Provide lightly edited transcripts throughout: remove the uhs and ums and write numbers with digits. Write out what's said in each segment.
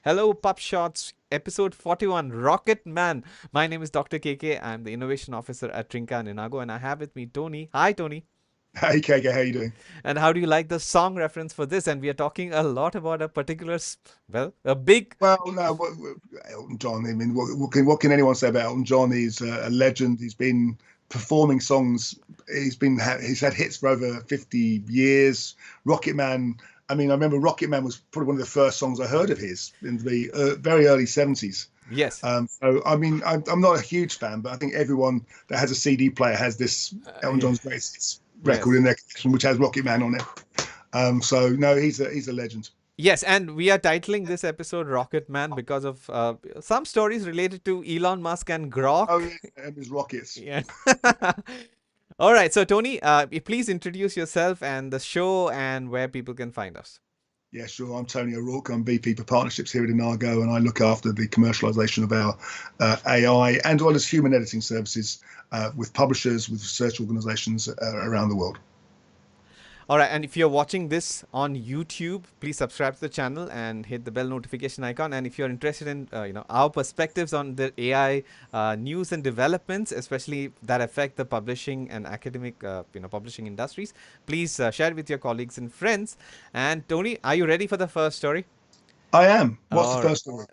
Hello, PubShorts, episode 41, Rocket Man. My name is Dr. KK. I'm the Innovation Officer at Trinca and Inago, and I have with me Tony. Hi, Tony. Hey KK, how you doing? And how do you like the song reference for this? And we are talking a lot about a particular, a big. Well, no, Elton John. I mean, what can anyone say about Elton John? He's a legend. He's been performing songs. He's had hits for over 50 years. Rocket Man. I mean, I remember Rocket Man was probably one of the first songs I heard of his in the very early 70s. Yes. So I mean, I'm not a huge fan, but I think everyone that has a CD player has this Elton Yeah. John's greatest hits record Yes. in their collection, which has Rocket Man on it. So no, he's a legend. Yes, and we are titling this episode Rocket Man because of some stories related to Elon Musk and Oh Grok. yeah, and his rockets. Yeah. All right. So, Tony, please introduce yourself and the show and where people can find us. Yeah, sure. I'm Tony O'Rourke. I'm VP for Partnerships here at Inago, and I look after the commercialization of our AI and as well as human editing services with publishers, with research organizations around the world. All right, and if you're watching this on YouTube, please subscribe to the channel and hit the bell notification icon. And if you're interested in, our perspectives on the AI news and developments, especially that affect the publishing and academic, publishing industries, please share it with your colleagues and friends. And Tony, are you ready for the first story? I am. What's the Or first story?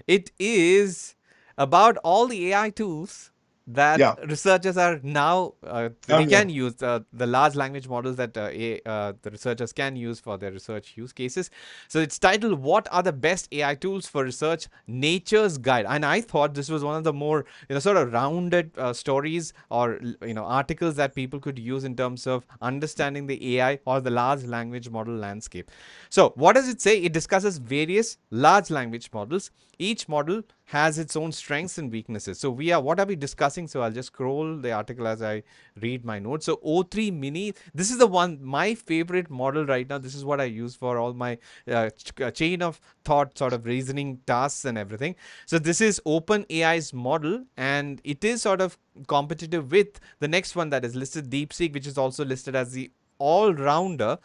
it is about all the AI tools that Yeah. researchers are now Oh they yeah. can use the large language models that the researchers can use for their research use cases. So it's titled "What are the best AI tools for research? Nature's Guide." And I thought this was one of the more sort of rounded stories or articles that people could use in terms of understanding the AI or the large language model landscape. So, what does it say? It discusses various large language models. Each model has its own strengths and weaknesses. So, what are we discussing? So, I'll just scroll the article as I read my notes. So, O3 Mini, this is the one, my favorite model right now. This is what I use for all my chain of thought sort of reasoning tasks and everything. So, this is OpenAI's model, and it is sort of competitive with the next one that is listed, DeepSeek, which is also listed as the all rounder.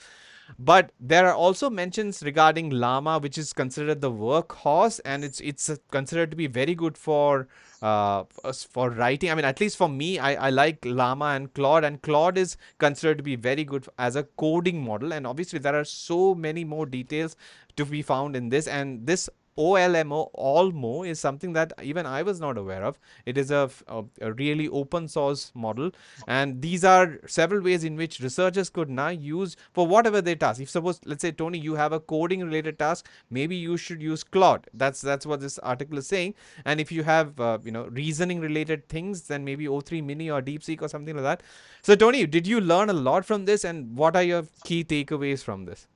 But there are also mentions regarding Llama, which is considered the workhorse, and it's considered to be very good for writing. I mean, at least for me, I like Llama and Claude is considered to be very good as a coding model. And obviously, there are so many more details to be found in this, and this OLMO, Allmo, is something that even I was not aware of. It is a really open source model, and these are several ways in which researchers could now use for whatever their task. If suppose, let's say, Tony, you have a coding related task, maybe you should use Claude. That's what this article is saying. And if you have reasoning related things, then maybe O3 Mini or DeepSeek or something like that. So, Tony, did you learn a lot from this, and what are your key takeaways from this?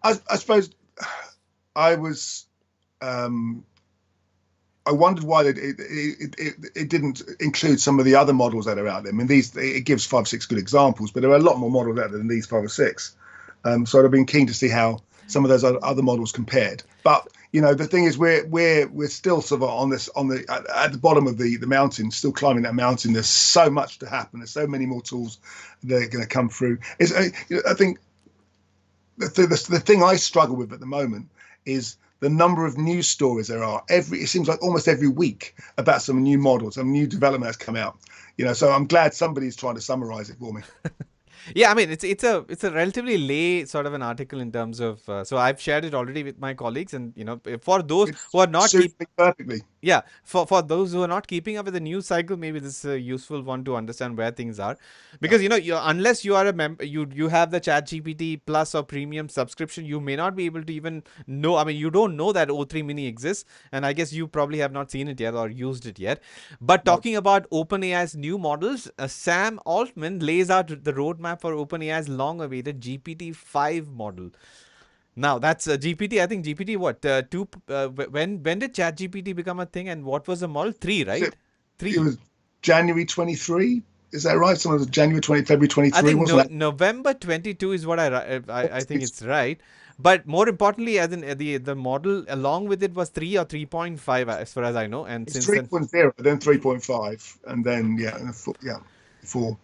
I suppose I was. Um, I wondered why it didn't include some of the other models that are out there. I mean, it gives 5 or 6 good examples, but there are a lot more models out there than these 5 or 6. So I'd have been keen to see how some of those other models compared. But the thing is, we're still sort of at the bottom of the mountain, still climbing that mountain. There's so much to happen. There's so many more tools that are going to come through. I think the thing I struggle with at the moment is the number of news stories there are. It seems like almost every week about some new models, some new development has come out. So I'm glad somebody's trying to summarize it for me. Yeah, I mean it's a relatively lay sort of an article in terms of so I've shared it already with my colleagues, and for those It who are not suits me perfectly. yeah, for those who are not keeping up with the news cycle, maybe this is a useful one to understand where things are, Yeah, because unless you are a member, you have the Chat GPT Plus or Premium subscription, you may not be able to even know. I mean, you don't know that O3 Mini exists, and I guess you probably have not seen it yet or used it yet. But no, talking about OpenAI's new models, Sam Altman lays out the roadmap for OpenAI's long-awaited GPT-5 model. Now that's GPT. I think GPT what two? When did Chat GPT become a thing, and what was the model? Three, is right? it Three. was January 23. Is that right? Some of the January 20, February I 23, think wasn't it? November 22 is what I think it's right. But more importantly, as in the model along with it was 3 or 3.5 as far as I know, and It's since then 3.0, then 3.5, and then yeah, and yeah, 4.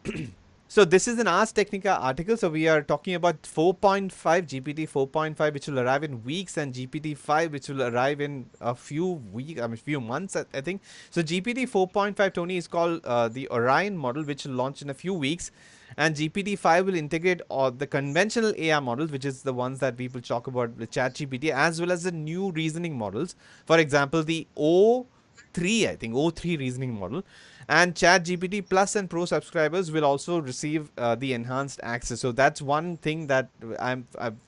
So this is an Ars Technica article. So we are talking about 4.5, GPT 4.5, which will arrive in weeks, and GPT 5, which will arrive in a few weeks, I mean, few months, I think. So GPT 4.5, Tony, is called the Orion model, which will launch in a few weeks. And GPT 5 will integrate all the conventional AI models, which is the ones that people talk about with ChatGPT, as well as the new reasoning models. For example, the O3, I think, O3 reasoning model. And ChatGPT Plus and Pro subscribers will also receive the enhanced access. So that's one thing that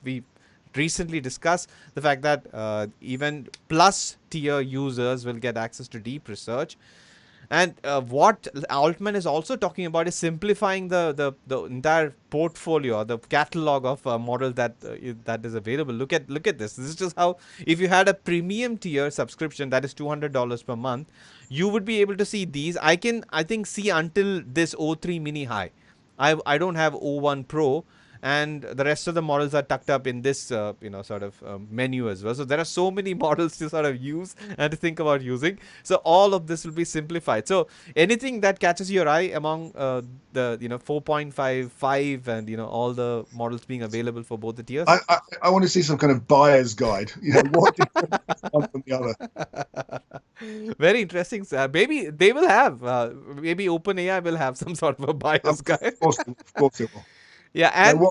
we recently discussed, the fact that even Plus tier users will get access to deep research. And what Altman is also talking about is simplifying the entire portfolio, the catalog of models that is available. Look at this. This is just how, if you had a premium tier subscription that is $200 per month, you would be able to see these. I think see until this O3 Mini High. I don't have O1 Pro, and the rest of the models are tucked up in this sort of menu as well. So there are so many models to sort of use and to think about using. So all of this will be simplified. So anything that catches your eye among the 4.5, 5, and all the models being available for both the tiers. I want to see some kind of buyer's guide. What difference one from the other. Very interesting. Maybe they will have. Maybe OpenAI will have some sort of a buyer's guide. Of course it will. Yeah, and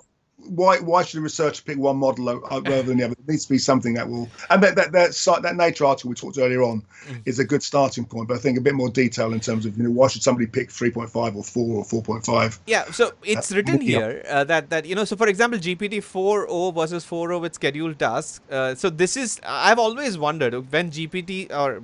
why should a researcher pick one model rather than the other? There needs to be something that will. And that Nature article we talked earlier on is a good starting point. But I think a bit more detail in terms of why should somebody pick 3.5 or 4 or 4.5? Yeah, so it's written here that so for example, GPT 4.0 versus 4.0 with scheduled tasks. So this is, I've always wondered, when GPT or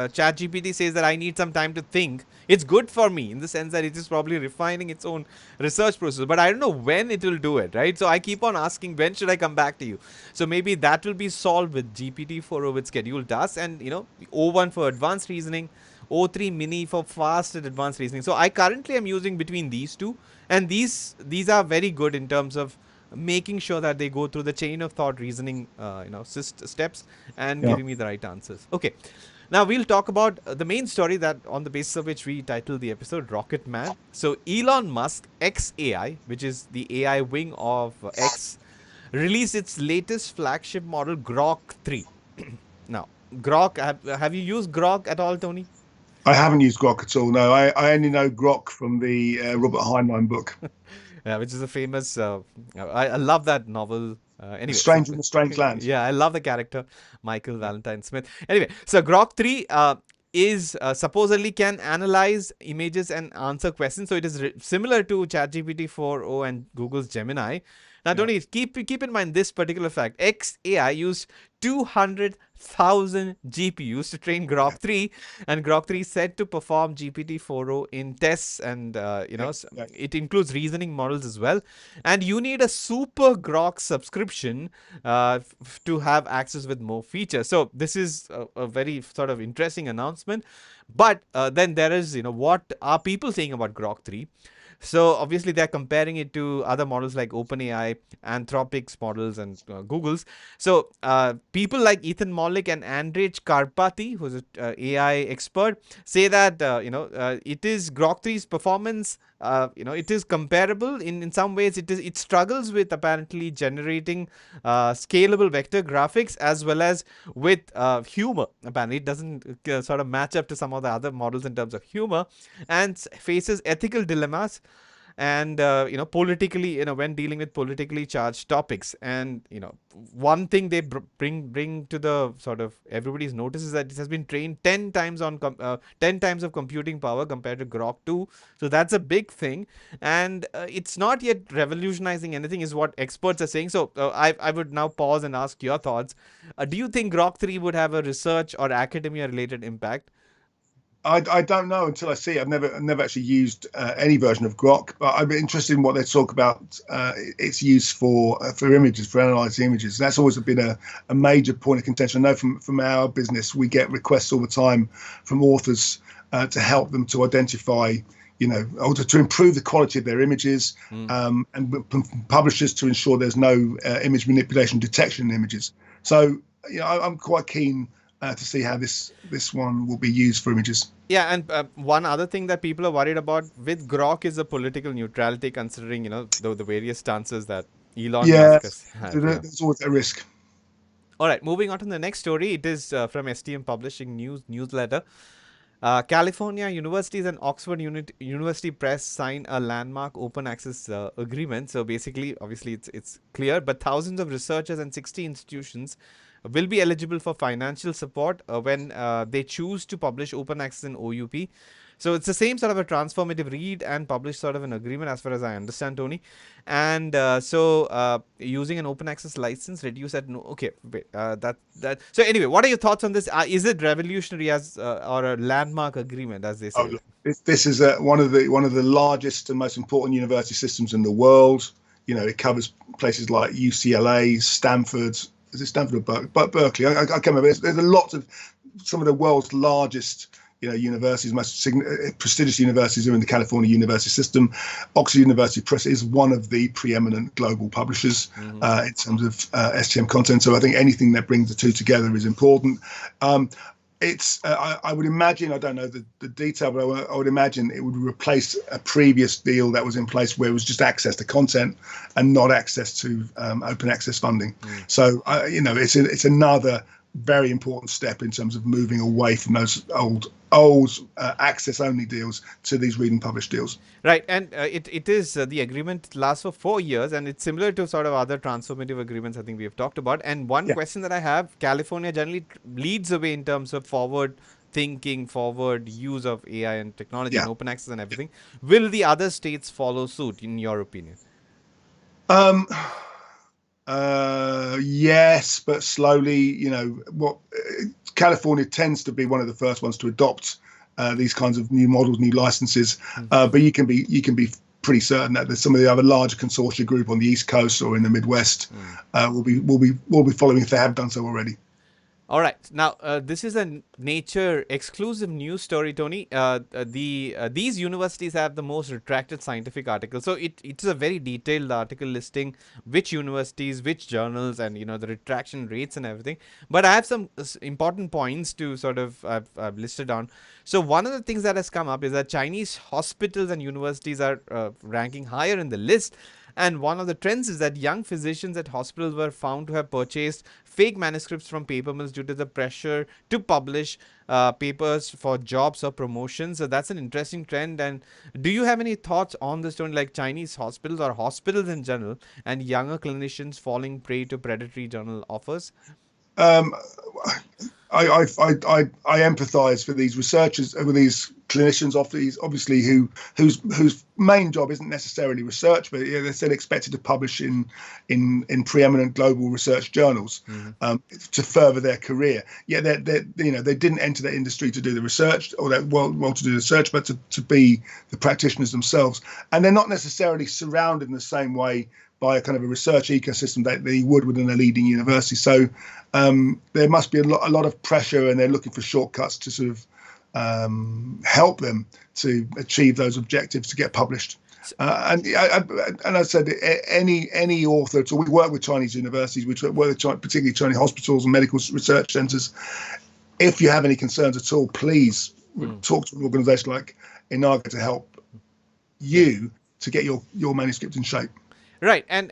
ChatGPT says that I need some time to think, it's good for me in the sense that it is probably refining its own research process, but I don't know when it will do it, right? So I keep on asking, when should I come back to you? So maybe that will be solved with GPT 4.0 with scheduled tasks, and O1 for advanced reasoning, O3 Mini for fast and advanced reasoning. So I currently am using between these two, and these are very good in terms of making sure that they go through the chain of thought reasoning steps and giving me the right answers. Okay. Now we'll talk about the main story that on the basis of which we titled the episode Rocket Man. So Elon Musk XAI, which is the AI wing of X, released its latest flagship model Grok 3. Now, Grok, have you used Grok at all, Tony? I haven't used Grok at all. No, I only know Grok from the Robert Heinlein book. Yeah, which is a famous. I love that novel. Anyway, Stranger in a Strange Land. Yeah, I love the character Michael Valentine Smith. Anyway, so Grok 3 is supposedly can analyze images and answer questions. So it is similar to ChatGPT 4.0 and Google's Gemini. Now, Tony, keep in mind this particular fact. XAI used 200,000 GPUs to train Grok 3, and Grok 3 is said to perform GPT 4.0 in tests, and it includes reasoning models as well. And you need a super Grok subscription to have access with more features. So this is a very sort of interesting announcement. But then there is, what are people saying about Grok 3? So obviously they're comparing it to other models like OpenAI, Anthropic's models, and Google's. So people like Ethan Mollick and Andrej Karpathy, who's an AI expert, say that it is Grok 3's performance. It is comparable in some ways. It struggles with apparently generating scalable vector graphics as well as with humor. Apparently, it doesn't sort of match up to some of the other models in terms of humor, and faces ethical dilemmas, and politically, when dealing with politically charged topics. And one thing they bring to the sort of everybody's notice is that it has been trained 10 times on 10 times of computing power compared to Grok 2. So that's a big thing, and it's not yet revolutionizing anything, is what experts are saying. So I would now pause and ask your thoughts. Do you think Grok 3 would have a research or academia related impact? I don't know until I see it. I've never actually used any version of Grok, but I'm interested in what they talk about its use for images, for analysing images. That's always been a major point of contention. I know from our business, we get requests all the time from authors to help them to identify, or to improve the quality of their images, and publishers to ensure there's no image manipulation detection in images. So, I'm quite keen to see how this one will be used for images. Yeah, and one other thing that people are worried about with Grok is the political neutrality, considering the various stances that Elon Yeah, Musk has had. Yeah. there's always a risk. All right, moving on to the next story. It is from STM Publishing newsletter. California universities and Oxford University Press sign a landmark open access agreement. So basically, obviously, it's clear, but thousands of researchers and 60 institutions will be eligible for financial support when they choose to publish open access in OUP. So it's the same sort of a transformative read and publish sort of an agreement, as far as I understand, Tony. And using an open access license, reduce that. No, okay, wait, So anyway, what are your thoughts on this? Is it revolutionary as or a landmark agreement, as they Oh, say? look, this is one of the largest and most important university systems in the world. It covers places like UCLA, Stanford. Is it Stanford or Berkeley? I can't remember. There's a lot of some of the world's largest universities, most prestigious universities are in the California university system. Oxford University Press is one of the preeminent global publishers in terms of STM content. So I think anything that brings the two together is important. I would imagine, I don't know the detail, but I would imagine it would replace a previous deal that was in place where it was just access to content and not access to open access funding. So, it's another very important step in terms of moving away from those old access only deals to these read and publish deals. Right, and it is the agreement lasts for 4 years, and it's similar to sort of other transformative agreements I think we have talked about. And one Yeah, question that I have: California generally leads the way in terms of forward thinking, forward use of AI and technology yeah. and open access and everything. Will the other states follow suit, in your opinion? Um, yes, but slowly. California tends to be one of the first ones to adopt these kinds of new models, new licenses. But you can be pretty certain that there's some of the other larger consortia group on the East Coast or in the Midwest will be following if they have done so already. All right. Now, this is a Nature exclusive news story, Tony. These universities have the most retracted scientific articles. So it's a very detailed article listing which universities, which journals, and the retraction rates and everything. But I have some important points to sort of I've listed down. So one of the things that has come up is that Chinese hospitals and universities are ranking higher in the list. And one of the trends is that young physicians at hospitals were found to have purchased fake manuscripts from paper mills due to the pressure to publish papers for jobs or promotions. So that's an interesting trend. And do you have any thoughts on this, Tony, like Chinese hospitals or hospitals in general and younger clinicians falling prey to predatory journal offers? Um, I empathise for these researchers, with these clinicians, obviously whose main job isn't necessarily research, but they're still expected to publish in preeminent global research journals to further their career. Yeah, they didn't enter that industry to do the research or that well to do the research, but to be the practitioners themselves, and they're not necessarily surrounded in the same way by a kind of a research ecosystem that they would within a leading university. So there must be a lot of pressure, and they're looking for shortcuts to sort of help them to achieve those objectives to get published. And I said, any author. So we work with Chinese universities, we work with particularly Chinese hospitals and medical research centres. If you have any concerns at all, please talk to an organisation like Inaga to help you to get your manuscript in shape. Right, and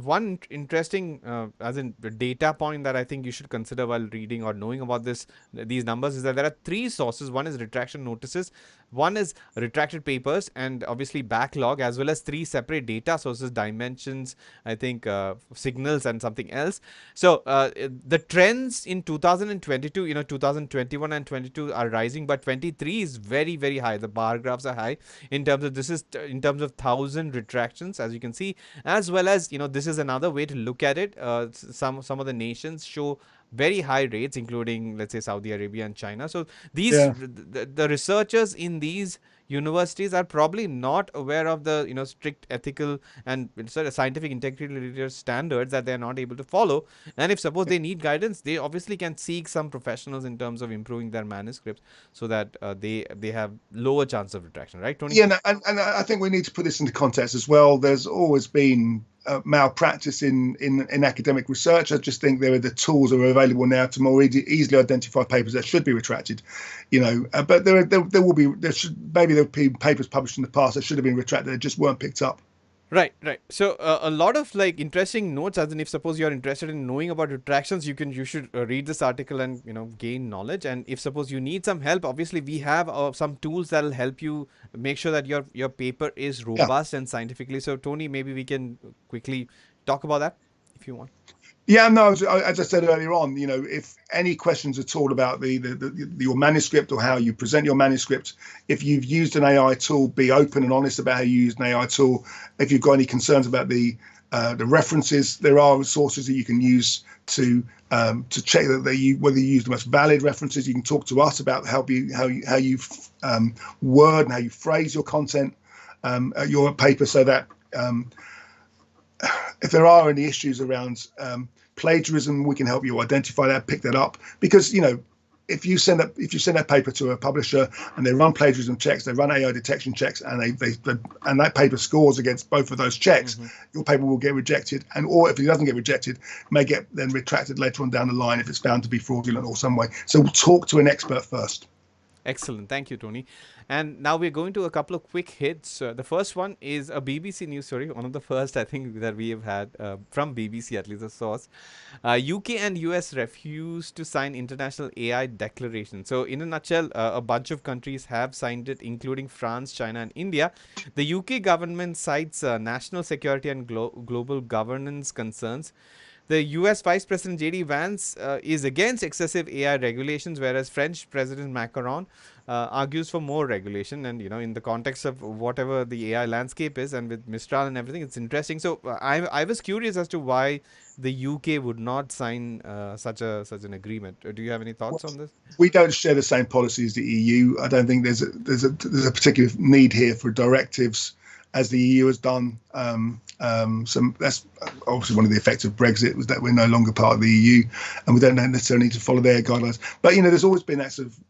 one interesting, as in data point that I think you should consider while reading or knowing about these numbers is that there are three sources. One is retraction notices, one is retracted papers, and obviously backlog, as well as three separate data sources, dimensions, I think signals, and something else. So the trends in 2022, 2021 and 22 are rising, but 23 is very, very high. The bar graphs are high in terms of in terms of 1,000 retractions, as you can see, as well as this is another way to look at it. Some of the nations show very high rates, including, let's say, Saudi Arabia and China. So Yeah. the researchers in these universities are probably not aware of the strict ethical and sort of scientific integrity standards that they are not able to follow. And if suppose they need guidance, they obviously can seek some professionals in terms of improving their manuscripts, so that they have lower chance of retraction, right, Tony? Yeah, and I think we need to put this into context as well. There's always been malpractice in academic research. I just think the tools are available now to more easily identify papers that should be retracted. But there should be papers published in the past that should have been retracted that just weren't picked up. Right, right. So a lot of like interesting notes. As in, if suppose you're interested in knowing about retractions, you should read this article and gain knowledge. And if suppose you need some help, obviously we have some tools that'll help you make sure that your paper is Yeah. robust and scientifically. So Tony, maybe we can quickly talk about that if you want. Yeah, no, as I said earlier on, if any questions at all about your manuscript or how you present your manuscript, if you've used an AI tool, be open and honest about how you use an AI tool. If you've got any concerns about the references, there are sources that you can use to check that whether you use the most valid references. You can talk to us about how you word and how you phrase your content, your paper, so that if there are any issues around plagiarism, we can help you identify that, pick that up. Because if you send that paper to a publisher and they run plagiarism checks, they run AI detection checks, and and that paper scores against both of those checks, your paper will get rejected. Or if it doesn't get rejected, may get then retracted later on down the line if it's found to be fraudulent or some way. So talk to an expert first. Excellent. Thank you, Tony. And now we're going to a couple of quick hits. The first one is a BBC news story, one of the first, I think, that we have had from BBC, at least a source. UK and US refuse to sign international AI declaration. So, in a nutshell, a bunch of countries have signed it, including France, China, and India. The UK government cites national security and global governance concerns. The US Vice President J.D. Vance is against excessive AI regulations, whereas French President Macron argues for more regulation. And, in the context of whatever the AI landscape is and with Mistral and everything, it's interesting. So I was curious as to why the UK would not sign such an agreement. Do you have any thoughts on this? We don't share the same policy as the EU. I don't think there's a particular need here for directives, as the EU has done. That's obviously one of the effects of Brexit, was that we're no longer part of the EU, and we don't necessarily need to follow their guidelines. But there's always been that sort of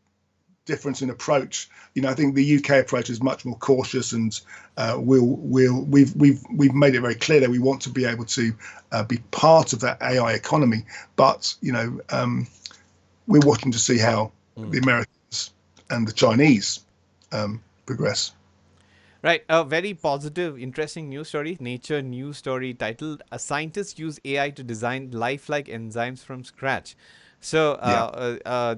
difference in approach. I think the UK approach is much more cautious, and we've made it very clear that we want to be able to be part of that AI economy. But we're watching to see how the Americans and the Chinese progress. Right, a very positive, interesting news story. Nature news story titled "A Scientist Use AI to Design Lifelike Enzymes from Scratch." So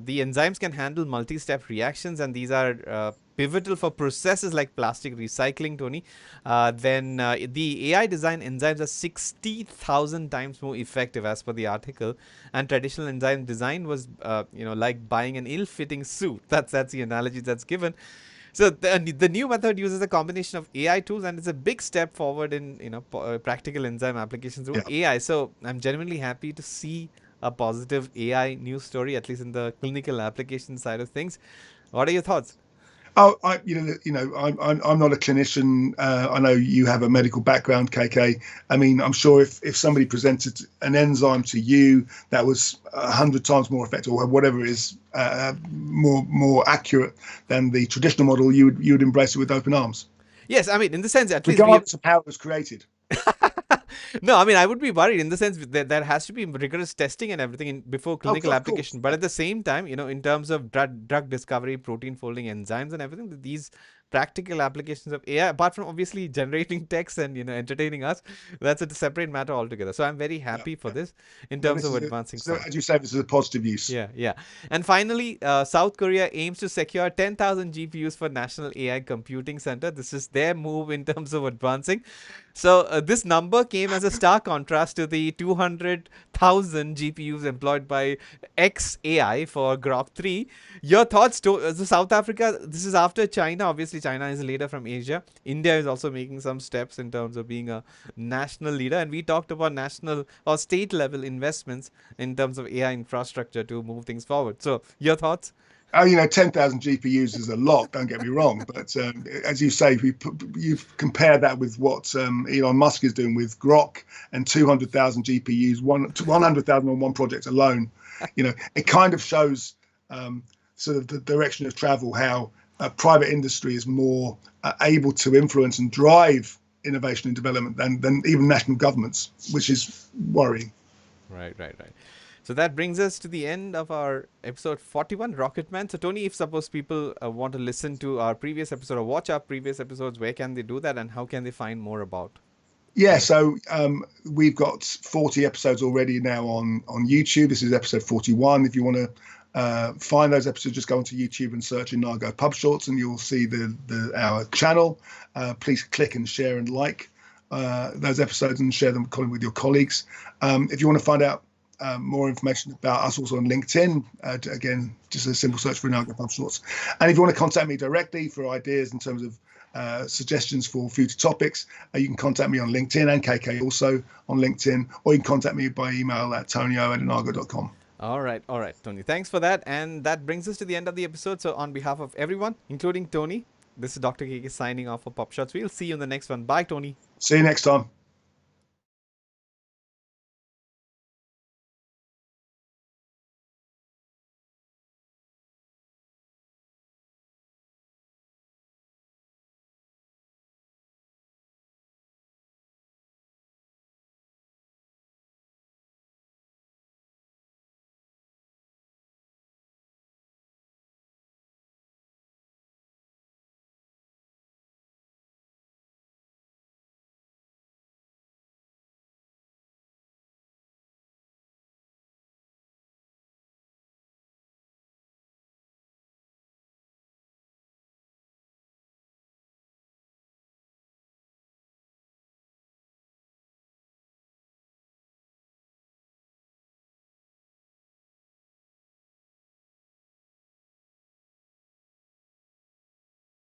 the enzymes can handle multi-step reactions, and these are pivotal for processes like plastic recycling, Tony. Then the AI design enzymes are 60,000 times more effective, as per the article. And traditional enzyme design was, like buying an ill-fitting suit. That's the analogy that's given. So the new method uses a combination of AI tools, and it's a big step forward in practical enzyme applications through AI. So I'm genuinely happy to see a positive AI news story, at least in the clinical application side of things. What are your thoughts? Oh, I'm not a clinician. I know you have a medical background, KK. I mean, I'm sure if somebody presented an enzyme to you that was 100 times more effective, or whatever it is, more accurate than the traditional model, you would embrace it with open arms. Yes, I mean, in the sense, at least regardless of how it was created. No, I mean, I would be worried in the sense that there has to be rigorous testing and everything before clinical application. But at the same time, in terms of drug discovery, protein folding enzymes and everything, these practical applications of AI, apart from obviously generating text and entertaining us, that's a separate matter altogether. So I'm very happy for this in terms of advancing. So as you say, this is a positive use. Yeah. And finally, South Korea aims to secure 10,000 GPUs for National AI Computing Center. This is their move in terms of advancing. So this number came as a stark contrast to the 200,000 GPUs employed by XAI for Grok 3. Your thoughts? South Africa, this is after China. Obviously, China is a leader from Asia. India is also making some steps in terms of being a national leader. And we talked about national or state level investments in terms of AI infrastructure to move things forward. So your thoughts? 10,000 GPUs is a lot, don't get me wrong. But as you say, you've compared that with what Elon Musk is doing with Grok and 200,000 GPUs, 100,000 on one project alone. It kind of shows sort of the direction of travel, how private industry is more able to influence and drive innovation and development than even national governments, which is worrying. Right. So that brings us to the end of our episode 41, Rocketman. So Tony, if suppose people want to listen to our previous episode or watch our previous episodes, where can they do that, and how can they find more about? Yeah, so we've got 40 episodes already now on YouTube. This is episode 41. If you want to find those episodes, just go onto YouTube and search Inago PubShorts, and you'll see our channel. Please click and share and like those episodes and share them with your colleagues. If you want to find out more information about us, also on LinkedIn, again, just a simple search for Inago PubShorts. And if you want to contact me directly for ideas in terms of suggestions for future topics, you can contact me on LinkedIn, and KK also on LinkedIn, or you can contact me by email at tonio@inago.com. All right, Tony. Thanks for that. And that brings us to the end of the episode. So on behalf of everyone, including Tony, this is Dr. KK signing off for PubShorts. We'll see you in the next one. Bye, Tony. See you next time.